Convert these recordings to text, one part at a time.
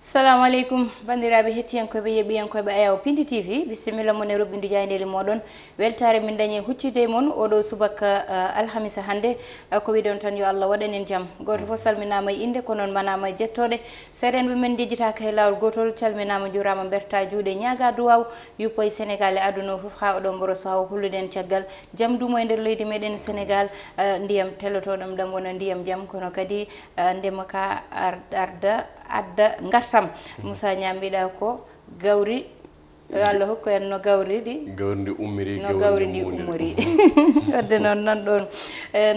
Assalamu alaikum bandiraɓe hettiyankoɓe yeɓiyankoɓe Ayaw Pindi TV bisimilla mon e roɓɓindu jayndeli moɗon weltare min dañi huccide mon oɗo subaka alhamisa hande ko wiɗon tan yo Allah waɗan en jaam goto fof salminama e inde ko noon manama e jettoɗe serenɓe men jejjitaka e lawol gotol calminama jurama berta juuɗe ñaga duwaw yuppo e Sénégal e aduna o foof ha oɗon mboro saha hulluɗen caggal jaam dumo e nder leydi meɗen Sénégal ndiyam tellotoɗom ɗam wona ndiyam jaam kono kadi ndema ka adda gartam Moussa ñambiɗa ko gawri Allah hokku en no gawri ɗi gawri ummiri no gawri ndi ummori wadde noon nan ɗon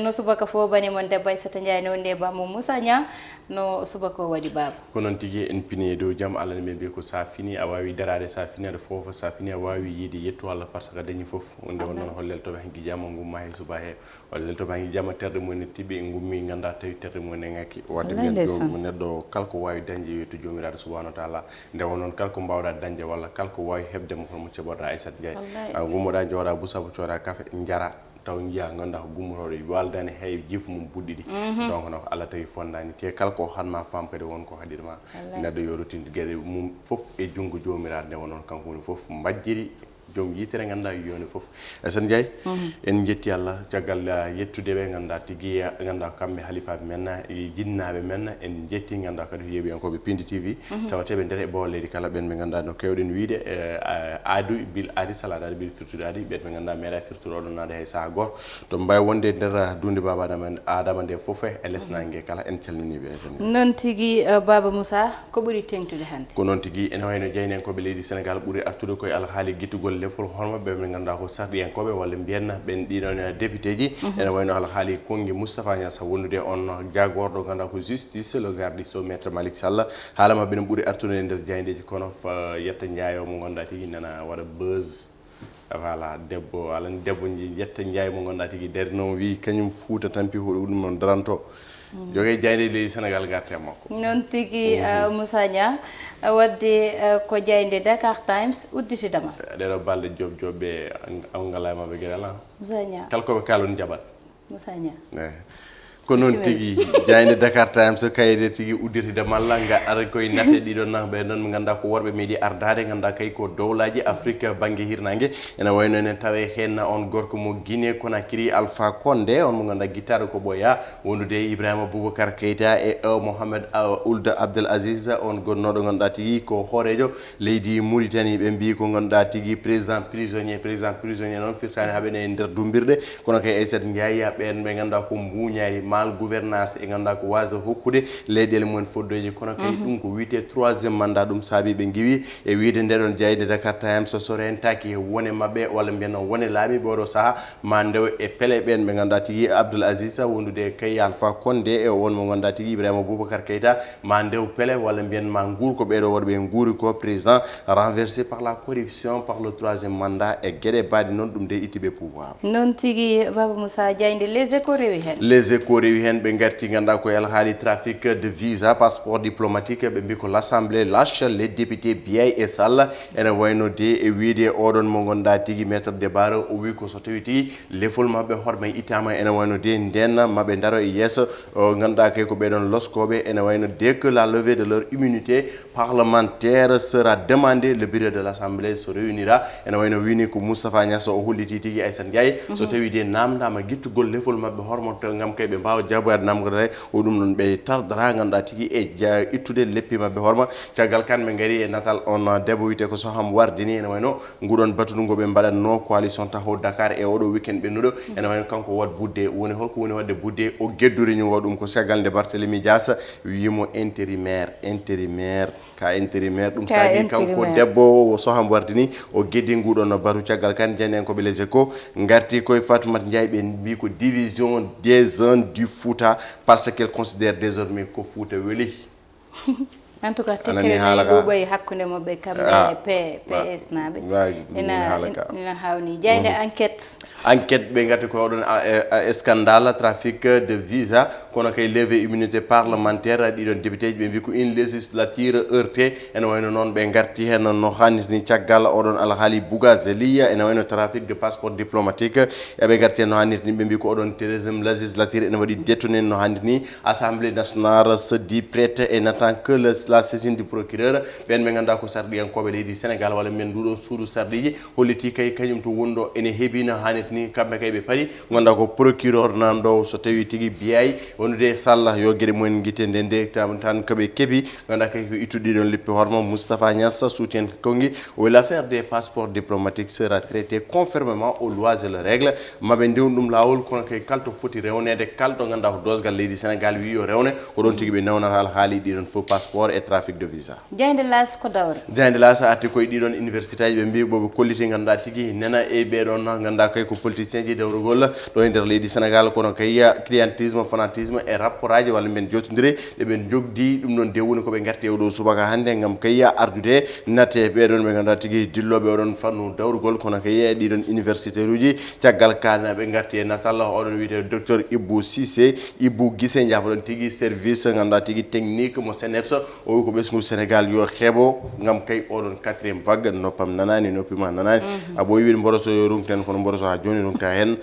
no subaka fo bani mon debbo Aissata Ndiaye no nde bammo Moussa Ña no subaka o waɗi baba ko noon tigui en pini dow jaam Allah ne mbi ko sa fini a wawi darade sa fini aɗa foofa sa fini a wawi yiide yettu Allah par ce que dañi foof nde won noon hollel toɓe hanki jamma gumma hay suba he hollel toɓe hanki jamma terde mumen tiɓi gummi ganda tawi terde mumen e ngakki wadde neɗɗo kala ko wawi dañde yettu jomiraɗo subahanahu wa taala nde won noon kala ko mbawɗa dañde walla kala ko wawi hebde mo hono mo ceɓoɗa Aissata Ndiaye gummoɗa jooɗa busabu coda kaafe jara taw jiya ganda ko gummotoɗo waldani hay jiifu mum budɗiɗi donc noon Allah tawi fondani te kala ko hanma fam kadi wonko haɗirma neɗɗo yo rottinde gueɗe mum foof e junggo jomiraɗo nde won noon kanko woni foof majjiri joom yitere ganduɗa yoni foof Aissata Ndiaye en jetti Allah caggal yettude ɓe ganduɗa tigui ganduɗa kamɓe halifaɓe men e jinnaɓe men en jetti ganduɗa kadi yeeɓiyankoɓe Pindi TV tawateɓe nder e bawol leydi kala ɓen ɓe ganduɗa no kewɗen wiide aadu bil aadi salade aadi bil firtude aadi ɓen ɓe ganduɗa meeɗa firtude oɗon nade hay saaha goto to mbawi wonde nder dunde baba adama nde foof e lesnague kala en calminiɓe noon tigui baba Moussa ko ɓuuri tengtude hande ko noon tigui ene wayno jeynenkoɓe leydi Sénégal ɓuuri artude koye alhaali guittugol lefol horma ɓe ɓe ganduɗa ko sarɗiyankoɓe walla mbiyenna ɓen ɗiɗon député ji ene wayno alhaali kongue Moustapha Niasse wondude on jagorɗo ganduɗa ko justice le garde so maître Malick Sall haala mabɓe ne ɓuuri artude e nder jayndeji kono Yetta Ndiaye o mo ganduɗa tigui nana waɗa buzz voilà debbo alani debbo Yetta Ndiaye mo ganduɗa tigui dari noon wi kañum Fouta tampi ko ɗum noon daranto jogue jayde leydi Sénégal garte makko noon tigui Moussa Nia wadde ko jayde Dakar Times udditidama ɗeɗo balɗe jobɓe awgalamaɓe gueɗal Moussa Nia kala koɓe kalon jaɓat Moussa Nia ko noon tigui jayde Dakar Times kayde tigui udditide malla gaɗɗata koye nate ɗiɗon nahɓe noon ɓe ganduɗa ko worɓe meeɗi ardade ganduɗa kay ko dowlaji Afrique banggue hirnague ene wayno enen tawe hen on gorko mo Guinée Conakry Alpha Condé on mo ganduɗa guittaɗo ko ɓooya wondude Ibrahima Boubacar Keita e Mohamed Ould Abdel Aziz on gonnoɗo ganduɗa tigui ko hoorejo leydi Mauritanie ɓe mbi ko ganduɗa tigui président prisonnier noon firtani haaɓene e nder dumbirɗe kono kay Aissata Ndiaye ɓen ɓe ganduɗa ko mbuñari mal gouvernance e ganduɗa ko wasa hokkude leyɗele mumen foddoji kono kay ɗum ko wiite 3e mandat ɗum saabi ɓe giwi e wiide ndeɗon jayde Dakar Times so rentaki wone mabɓe walla mbiyen wone laaɓi ɓoɗo saaha ma ndew e peele ɓen ɓe ganduɗa tigui Abdoul Aziz wondude kay Alpha Condé e won mo ganduɗa tigui Ibrahima Boubacar Keita ma ndew peele walla mbiyen ma guur ko ɓeɗo worɓe guuri ko président renversé par la corruption par le 3e mandat e gueɗe baɗi noon ɗum de ittiɓe pouvoir noon tigui Baba Moussa jayde les échos rewi hen les échos rewi hen ɓe garti ganduɗa ko alhaali trafic de visa passeport diplomatique ɓe mbi ko l'assemblée lâche les députés Biaye et Sall ene wayno de e wiide oɗon mo ganduɗa tigui maître Debara o wi ko so tawi tigui lefol mabɓe horma ittama ene wayno de nden mabɓe daro e yesso ganduɗa kay ko ɓeɗon loskoɓe ene wayno dès que la levée de leur immunité parlementaire sera demandée le bureau de l'assemblée se réunira ene wayno wini ko Moustapha Niasse o holliti tigui Aissata Ndiaye so tawi de namdama guittugol lefol mabɓe hormoto gam kay ɓe mbawa jaboyade namgata o ɗum ɗon ɓe tardara ganduɗa tigui e ittude leppi mabɓe horma caggal kan ɓe gaari e natal on debbo wiyete ko Soham Wardini ene wayno nguɗon batudugo ɓe mbaɗatno coalition taho Dakar e oɗo weekend ɓennuɗo ene wayno kanko wat budde woni holko woni wadde budde o guedduri ñugo ɗum ko caggal nde Barthélémy Dias wimo intérimaire ka intérimaire ɗum saabi kanko debbo Soham Wardini o gueddi nguɗon batu caggal kan jani en koɓe les échos garti koye Fatoumata Ndiaye ɓe mbi ko division des jeunes du Fouta parce qu'elle considère désormais ko Fouta weeli en tout cas tekkere nayi ɗuɓoy hakkude moɓe kamɓe PS naɓe ina hawni jayde enquête ɓe gati ko oɗon scandale trafic de visa kono kay levé immunité parlementaire ɗiɗon député ji ɓe mbi ko une législature heurtée ene wayno noon ɓe garti hen no hanniti ni caggal oɗon alhaali Bougazeli ene wayno trafic de passeport diplomatique eɓe garti hen no hanniti ni ɓe mbi ko oɗon 13e législature ene waɗi détourné no hanniti ni assemblée nationale se dit prête et n'attend que la saisine du procureur ɓen ɓe ganduɗa ko sarɗiyankoɓe leydi Sénégal walla men nduɗon suudu sarɗiji holliti kay kañum to wonɗo ene heeɓi no hannirta ni kamɓe kay ɓe paari ganduɗa ko procureur nan ɗo so tawi tigui biyay wondude Sall yo gueɗe mumen guite ndende tan koɓe keeɓi ganduɗa kay ko ittuɗi ɗon lippi horma Moustapha Niass soutien kongi l'affaire des passeports diplomatiques sera traitée conformément aux lois et les règles maɓe ndiwn ɗum lawol kono kay kalto foti rewnede kalɗo ganduɗa ko dosgal leydi Sénégal wi yo rewne ko ɗon tigui ɓe nawnata alhaali ɗiɗon faux passeport et trafic de visa Diaynde Las ko dawra Diaynde Las arti koye ɗiɗon université aji ɓe mbi ɓoɓe kolliti ganduɗa tigui nena e ɓeɗon ganduɗa kay ko politicien ji dewrugol ɗo e nder leydi Sénégal kono kay clientélisme fanatisme e rapport aji walla mben jotodiri ɗeɓen jogdi ɗum ɗon dewwoni koɓe garti oɗo subaka hannde gam kay ardude natte ɓeɗon ɓe ganduɗa tigui dilloɓe oɗon fannu dawrugol kono kay ɗiɗon université uji caggal kana ɓe garti e natal oɗon wiyete docteur Ibou Cissé Ibou Guissé jafoɗon tigui service ganduɗa tigui technique mo SNEIPS o wi ko ɓesgu Sénégal yo heeɓo gam kay oɗon 4e vague noppam nanani noppima nanani abo wiide mboroso yo rungten kono mboroso ha joni rungta hen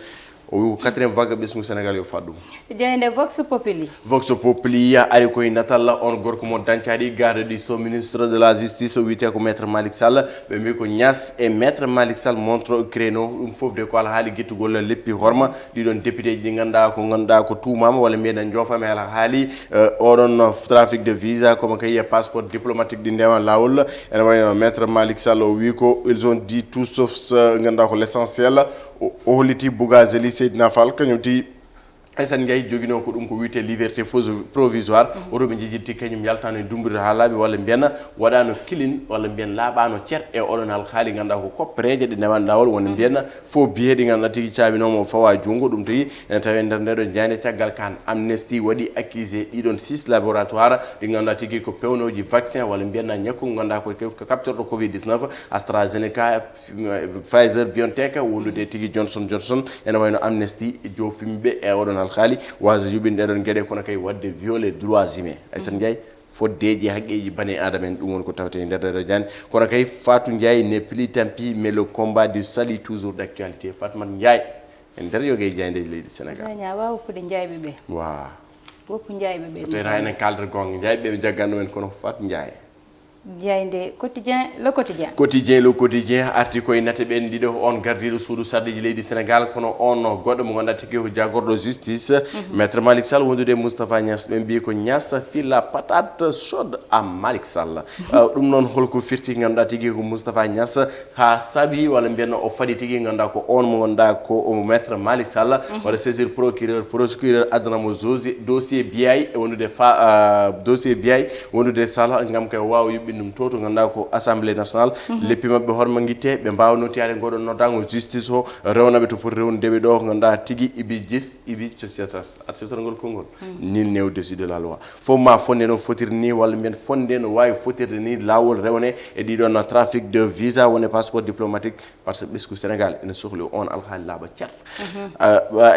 o wi ko 4e vague ɓesgu Sénégal yo faɗɗum Diaynde Vox Populi Vox Populi ari koye natal on gorko mo danccaɗi garde du sous ministre de la justice o wiyete ko maître Malick Sall ɓe mbi ko Niass et maître Malick Sall montre créneau ɗum foof de ko alhaali guittugol leppi horma ɗiɗon député ji ɗi ganduɗa ko tumama walla mbiyeɗen joofama ala haali oɗon trafic de visa comme kay passeport diplomatique ɗi ndewan lawol ene wayno maître Malick Sall o wi ko ils ont dit tout sauf ganduɗa ko l' essentiel o holliti Bougazeli Seydina Fall kañum ti Aissane Ndiaye joguino ko ɗum ko wiyete liberté provisoire oto ɓe jejjitti kañum yaltano e dumbirde ha laaɓi walla mbiyen waɗano kilin walla mbiyen laaɓano ceer e oɗon alhaali ganduɗa ko koppereje ɗe ndewan lawol wona mbiyen faux billet ɗi ganduɗa tigui caabinomo fawa junggo ɗum tagui ene tawi nder ndeɗo jayde caggal kan amnesty waɗi accusé ɗiɗon 6 laboratoire ɗi ganduɗa tigui ko pewnoji vaccin walla mbiyenna ñakkugo ganduɗa ko capturɗo covid 19 AstraZeneca Pfizer BioNTech wondude tigui Johnson Johnson ene wayno amnesty jofimɓe e oɗon alhaali wasa yuɓinde ɗon gueɗe kono kay wadde violé droits humains Aissane Ndiaye foddeji haqqeji bani adama en ɗum woni ko tawete nder ɗeɗo diane kono kay Fatou Ndiaye n'est plus tant pis mais le combat du salut toujours d' actualité Fatoumat Ndiaye en nder yoguey diayndeji leydi Sénégal wawa woppude Ndiayɓe ɓe wa woppu Ndiayɓe ɓe so tawi ha enen kalder gonga Ndiayɓe ɓe jagganno men kono Fatou Ndiaye Diaynde quotidien le quotidien le quotidien arti koye nate ɓen ɗiɗo on gardiɗo suudu sarɗiji leydi Sénégal kono on goɗɗo mo ganduɗa tigui ko jagorɗo justice maître Malick Sall wondude Moustapha Niass ɓe mbi ko Niass file la patate chaude à Malick Sall ɗum noon holko firti ganduɗa tigui ko Moustapha Niass ha saabi walla mbiyenno o faɗi tigui ganduɗa ko on mo ganduɗa ko maître Malick Sall waɗa saisir procureur addanamo dossier biyay e wondude dossier biyay wondude Sall gam kay wawa yuɓɓin ɗum to ganduɗa ko assemblée nationale leppi mabɓe horma guitte ɓe mbawa notiyade goɗon noddago justice o rewnaɓe to foti rewnudeɓe ɗo ganduɗa tigui ibi acceptangol konngol nul n'est au-dessus de la loi fof ma fonde no fotiri ni walla mbiyen fonde no wawi fotirde ni lawol rewne e ɗiɗon trafic de visa woni passeport diplomatique par ce que ɓesgu Sénégal ene sohli on alhaali laaɓa ceer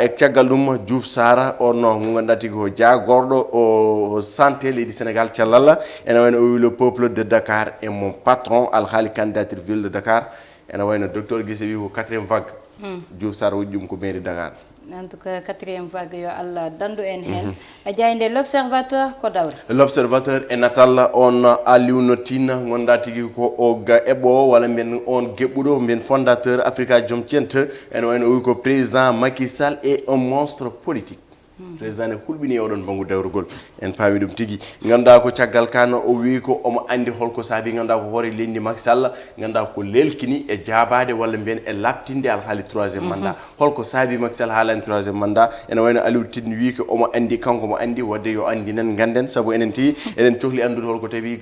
e caggal ɗum Diouf Sara on mo ganduɗa tigui ko jagorɗo o santé leydi Sénégal cellal ene wayno o wi le peuple de Dakar et mon patron alhaali candidature ville de Dakar ene wayno docteur Guissé wi ko 4e vague Diouf Sara woɗɗi ɗum ko mairie Dakar en tout cas 4e vague yo Allah dandu en hen a Diaynde l'observateur ko dawra l'observateur e natal on Alioune Tine gonɗa tigui ko o eɓɓo walla mbiyen on geɓɓuɗo mbiyen fondateur Africa Jom Cente ene wayno o wi ko président Macky Sall est un monstre politique président ne hulɓini oɗon banggu dawrugol en paami ɗum tigui ganduɗa ko caggal kan o wi ko omo andi holko saabi ganduɗa ko hoore leydi Macky Sall ganduɗa ko lelkini e jaabade walla mbiyen e labtinde alhaali 3e mandat holko saabi Macky Sall haalani 3e mandat ene wayno Aliou Tine wi ko omo andi kanko mo andi wadde yo andinen ganden saabu enen tigui eɗen cohli andude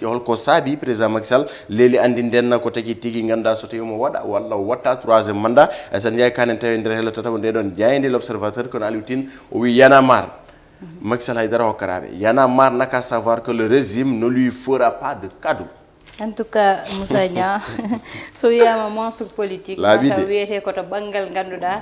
holko saabi président Macky Sall leeli andinden ko tagui tigui ganduɗa so tawi mo waɗa walla watta 3e mandat Aissane Ndiaye kanen tawi nder hellotatamo ndeɗon Diaynde l'observateur kono Aliou Tine o wi yana marre Macky Sall haydara hokkataɓe yana marre n'a qu'à savoir que le régime ne lui fera pas de cadeau en tout cas Moussa Nia so wiyama monstre politique mata wiyete koto banggal ganduɗa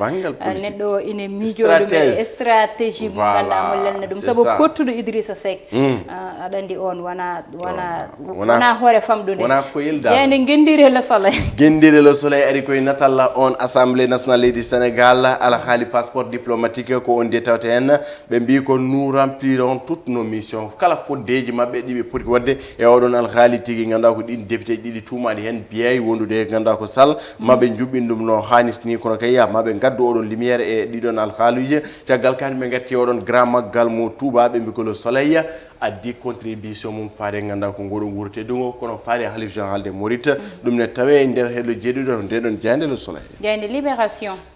neɗɗo ine miijoɗum e stratégie mo ganduɗa mo lelna ɗum saabu pottuɗo Idrissa Seck aɗa andi on wona hoore famɗude wona koyilda yeyde gendire le soleil ari koye natalla on assemblée nationale leydi Sénégal ala haali passeport diplomatique ko on de tawte hen ɓe mbi ko nous remplirons toutes nos missions kala foddeji mabɓe ɗiɓe poti wadde e oɗon alhaali tigui ganduɗa ko ɗin député ɗiɗi tumaɗi hen biyay wondude e ganduɗa ko Sall maɓe juɓɓin ɗum no hanniti ni kono kay maɓe gaddu oɗon lumiére e ɗiɗon alhaaluji caggal kadi ɓe gatti oɗon grand maggal mo Touba ɓe mbi ko le soleil addi contribution mum faade ganduɗa ko ngoɗo wuurete ɗum kono faade halif général des Mourides ɗum ne tawe nder heɗo jeeɗiɗo ndeɗon jayde le soleil jayde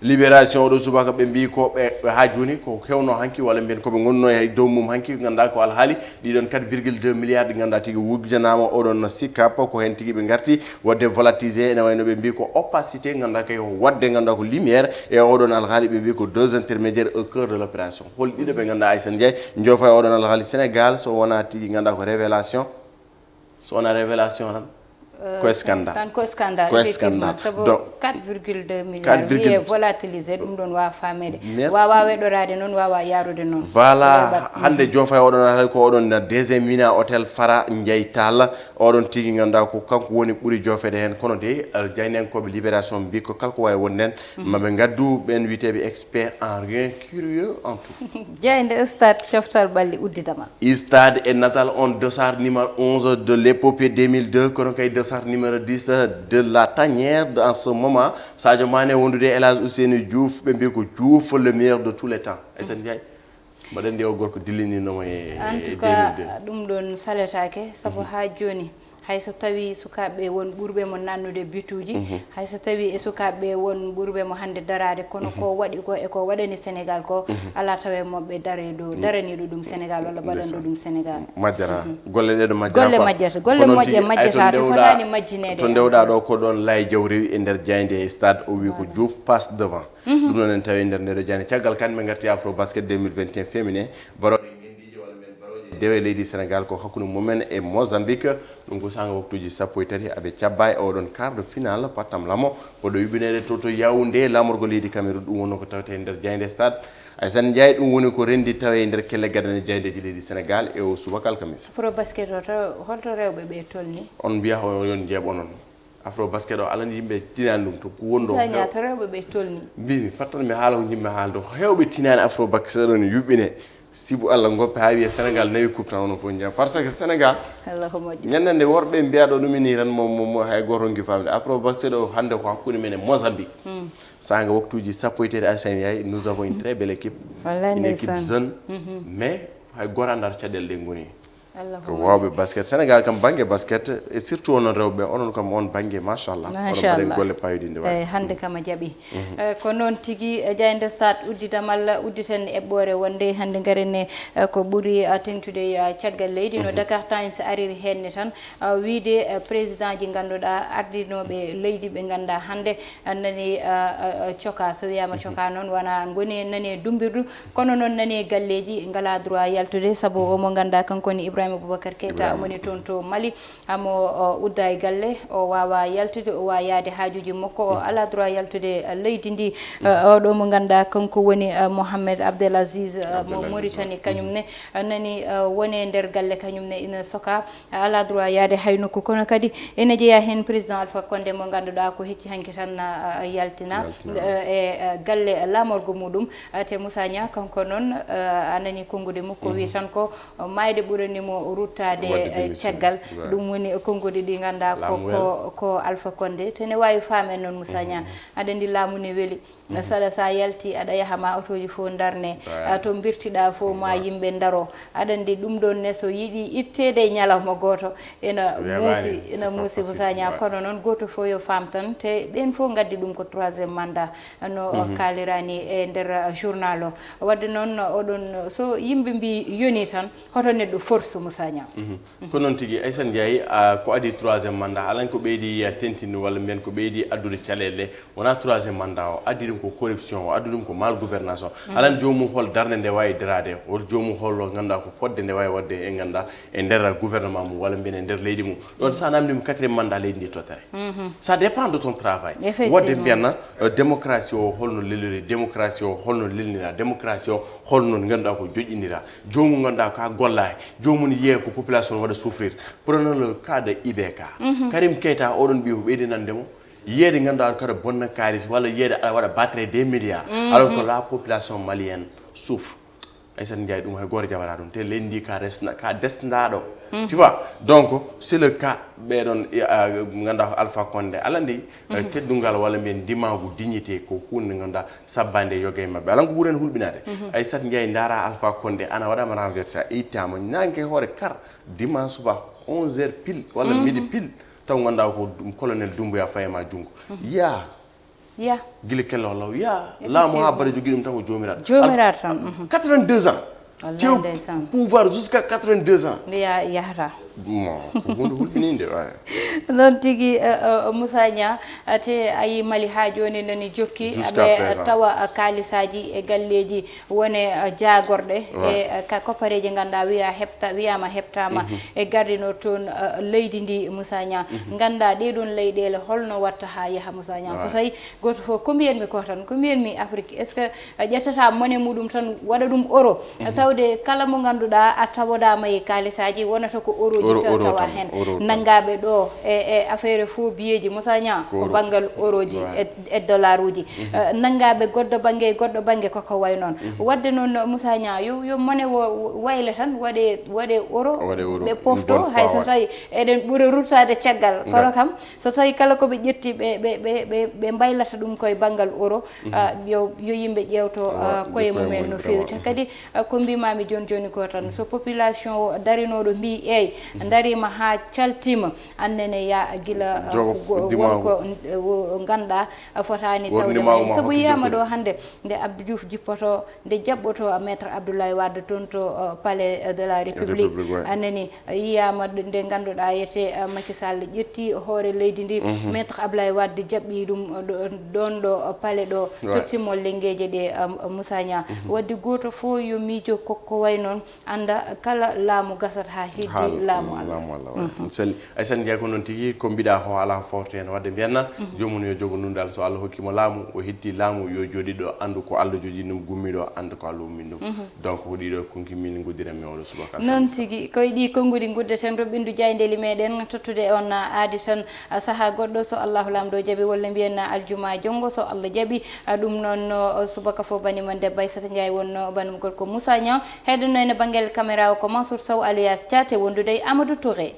libération oɗo subaka ɓe mbi ko ɓe ha joni ko hewno hanki walla mbiyen koɓe gonno e dow mum hanki ganduɗa ko alhaali ɗiɗon 4,2 milliards ɗi ganduɗa tigui wujjanama oɗon SICAP ko hen tigui ɓe garti wadde volatise ene wayno ɓe mbi ko opacité ganduɗa kay wadde ganduɗa ko lumiére e oɗon alhaali ɓe mbi ko 2 intermédiaires au cœur de l' opération hol ɗiɗo ɓe ganduɗa Aïssane Ndiaye joofa e oɗon alhaali Sénégal so wona tigui ganduɗa ko révélation so wona révélation tan ko scandale ko scandale sabu 4,2 milliards wiye volatilisé ɗum ɗon wawa famede wawa weɗorade noon wawa yarude noon voilà hande joofa e oɗon alhaali ko oɗon deuxiéme mina hôtel Fara Ndiaye Tall oɗon tigui ganduɗa ko kanko woni ɓuuri joofede hen kono de jaynenkoɓe libération mbi ko kala ko wawi wonde hen maɓe gaddu ɓen witeɓe expert en rien curieux en tout jeyde stade coftal balli udditama stade e natal on dossard numéro 11 de l'épopée 2002 kono kay dossard numéro 10 de la tanière en ce moment Sadio Mané wondude El Hadji Ousseynou Diouf ɓe mbi ko Diouf le meilleur de tous les temps Aïssane Ndiaye mbaɗa andi o gorko dillininoma e 2002 en tout cas ɗum ɗon saletake saabu ha joni hayso tawi sukaɓe won ɓurɓe mo nannude bituji hayso tawi e sukaɓe won ɓurɓe mo hande darade kono ko waɗi ko eko waɗani Sénégal ko ala tawe moɓe dare dow daraniɗo ɗum Sénégal walla baɗanɗo ɗum Sénégal majjara golle ɗe ɗo majjara golle moƴƴe majjata to fotani majjinede to ndewɗa ɗo ko ɗon lay jaw rewi e nder jayde stade o wi ko Diouf passe devant ɗum noon en tawi nder ndeɗo jayde caggal kan ɓe garti Afro Basket 2021 féminin dewe leydi Sénégal ko hakkude mumen e Mozambique ɗum ko sanga waktuji sappo e tati aɓe cabba e oɗon quart de finale pattam lamo oɗo yubinede to Yaoundé lamorgo leydi Cameroun ɗum wonno ko tawte e nder jayde stade Aïssane Ndiaye ɗum woni ko rendi tawe e nder kelle gadane jaydeji leydi Sénégal e o subaka alkamisa Afro Basket o to holto rewɓe ɓe tolni on mbiya yon jeeɓ onon Afro Basket o alani yimɓe tinani ɗum to ko wonɗo saña to rewɓe ɓe tolni mbimi fattan mi haala ko yimɓe haaldo hewɓe tinani Afro Basket o ne yuɓɓine sibu Allah goppe ha wiye Sénégal nawi coupe tan ono fof jam par ce que Sénégal ñandande worɓe mbiyaɗo ɗumini tan mo hay goto ronki famde Afro Basket o hande ko hakkude men e Mozambique sanga waktuji sappo e tati Aïssane Ndiaye nous avons une très belle équipe une équipe jeune mais hay goto andata caɗele ɗe goni ko wawɓe basket Sénégal kam banggue basket et surtout onon rewɓe onon kam on banggue machallah onon mbaɗen golle payodinde wawi hande kam a jaaɓi ko noon tigui jayde stade udditamalla udditen eɓɓore wonde hande garenne ko ɓuuri tengtude caggal leydi no Dakar Times ariri henne tan wiide président ji ganduɗa ardinoɓe leydi ɓe ganduɗa hande nani coka so wiyama coka noon wona goni nani dumbirdu kono noon nani galleji ngala droit yaltude saabu omo ganduɗa kankoni Ibrahima Boubacar Keita moni toon to Mali amo udda e galle o wawa yaltude o wawa yaade haajuji makko o ala droit yaltude leydi ndi oɗo mo ganduɗa kanko woni Mohamed Abdelaziz mo Mauritanie kañum ne nani woni nder galle kañum ne ina soka ala droit yaade hay nokku kono kadi ene jeeya hen président Alpha Condé mo ganduɗa ko hecci hanki tan yaltina e galle lamorgo muɗum te Moussa Nia kanko noon anani kongude makko wi tan ko mayde ɓuranimo ruttade caggal ɗum woni konngudi ɗi ganduɗa ko Alpha Condé tene wawi famen noon Moussa Nia aɗa andi laamu ne weeli saɗa sa yalti aɗa yaha ma autoji fof darne to birtiɗa fof ma yimɓe daro aɗa andi ɗum ɗon ne so yiiɗi ittede ñalawma goto ena muusi Moussa Nia kono noon goto fof yo fam tan te ɗen fof gaddi ɗum ko 3e mandat no kalirani e nder journal o wadde noon oɗon so yimɓe mbi yoni tan hoto neɗɗo force Moussa Nia ko noon tigui Aïssane Ndiaye ko adi 3e mandat alan ko ɓeydi tentinde walla mbiyen ko ɓeydi addude caɗele wona 3e mandat o addi ɗum ko corruption o addu ɗum ko mal gouvernance o alan jomum hol darde nde wawi darade hol jomum hol ganduɗa ko fodde nde wawi wadde e ganduɗa e nder gouvernement mum walla mbiyen e nder leydi mum ɗon sa namdima 4e mandat leydi ndi totere ça dépend de ton travail wadde mbiyanna démocratie o holno lelori démocratie o holno lelnira démocratie o holno ganduɗa ko joƴƴinira jomum ganduɗa ka golla jomum yiye ko population waɗa souffrir prenons le cas de IBK Karim Keita oɗon ɓiy ko ɓeydinandemo yede ganduɗa kada bonna kalis walla yede ala waɗa battre des milliards alors que la population malienne souffre Aïssata Ndiaye ɗum hay goto jaɓata ɗum te leydi ka desdaɗo tu vois donc c'est le cas ɓeɗon ganduɗa ko Alpha Condé alandi teddungal walla mbiyen dimagu dignité ko hunde ganduɗa sabbande yogue mabɓe alan ko ɓuuren hulɓinade Aïssata Ndiaye dara Alpha Condé ana waɗama renversé a ittama nangue hoore kar dimanche suba 11h pile walla midi pile taw ganduɗa ko colonel Doumbouya Fayema jungo ya guila kelle o law ya laamu ha bare jogui ɗum tan ko jomiraɗo tan 82 ans cew pouvoir jusqu'à 82 ans mbiya yahata hunde hulɓininde noon tigui Moussa Nia te ayi Mali ha joni nani jokki aɓe tawa kalisaji e galleji wone jagorɗe e koppareji ganduɗa wiyama heɓtama e gardino toon leydi ndi Moussa Nia ganda ɗeɗon leyɗele holno watta ha yaaha Moussa Nia so tawi goto foof ko mbiyatmi ko tan ko mbiyatmi Afrique est ce que ƴettata mone muɗum tan waɗa ɗum euro tawde kala mo ganduɗa a tawodama e kalisaji wonata ko euro tawa hen nangaɓe ɗo e affaire fo biyeji Moussa Nia ko banggal euroji e dollar uji nangaɓe goɗɗo banggue koko way noon wadde noon Moussa Nia yo mone o wayle tan waɗe euro ɓe pofto hay so tawi eɗen ɓuura ruttade caggal kono kam so tawi kala koɓe ƴetti ɓe mbaylata ɗum koye banggal euro yo yimɓe ƴewto koye mumen no fewi te kadi ko mbimami joni ko tan so population o darinoɗo mbi eyyi darima ha caltima annene ya guila wonko ganduɗa fotani tawde saabu yiyama ɗo hande nde Abdou Diouf jippoto nde jaɓɓoto maître Abdoulaye Wade toon to palais de la République annene yiyama nde ganduɗa yete Macky Sall ƴetti hoore leydi ndi maître Abdoulaye Wade jaɓɓi ɗum ɗon ɗo palais ɗo tottimo lengueje ɗe Moussa Nia wadde goto fo yo miijo ko way noon anda kala laamu gasat ha heddi laamu Allah sel Aïssata Ndiaye ko noon tigui ko mbiɗa ko ala forte hen wadde mbiyanna jomum yo jogo nundal so Allah hokkimo laamu o heddi laamu yo jooɗi ɗo andu ko Allah jooɗi ɗum gummiɗo anda ko Allah ummin ɗum donc ko ɗiɗo konki min guddiranmi oɗo subaka noon tigui koye ɗi konngudi guddeten roɓindu jayndeli meɗen tottude on aadi tan saaha goɗɗo so Allahu lamɗo jaaɓi walla mbiyen aljuma jonggo so Allah jaaɓi ɗum noon subaka fo banima debbo Aïssata Ndiaye wonno banum gorko Moussa Nia heɗono ene bangguel caméra o ko Mansour Sow alias Thiate wondude Amadou Touré